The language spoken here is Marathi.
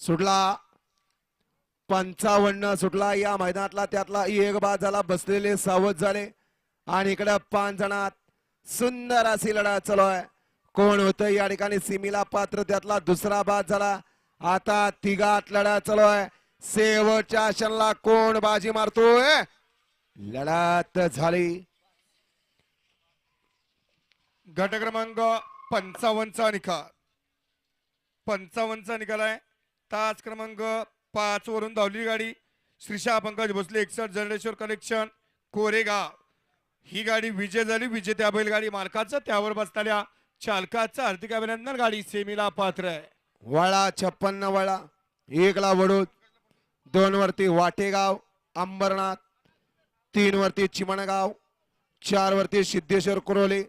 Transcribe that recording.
सुटला 55 सुटला या मैदानातला त्यातला एक बाद झाला बसलेले सावध झाले आणि इकडे 5 जणात सुंदर अशी लढा चालू आहे कोण होतं या ठिकाणी सीमेला पात्र त्यातला दुसरा बाद झाला आता तिघात लढा चालू आहे शेवटच्या क्षणाला कोण बाजी मारतोय लढत झाली गट क्रमांक 55 चा निकाल 55 चा निकाल आहे तास क्रमांक 5 वरून धावली गाडी श्रीशा पंकज भोसले 61 जनरेश्वर कलेक्शन कोरेगाव ही गाडी विजय झाली विजेत्या बैलगाडी मालकाचं त्यावर बसणाऱ्या चालकाचं हार्दिक अभिनंदन गाडी सेमीला पात्र आहे वळा 56 वळा 1 ला वडूद 2 वरती वाटेगाव अंबरनाथ 3 वरती चिमणगाव 4 वरती सिद्धेश्वर कुरोली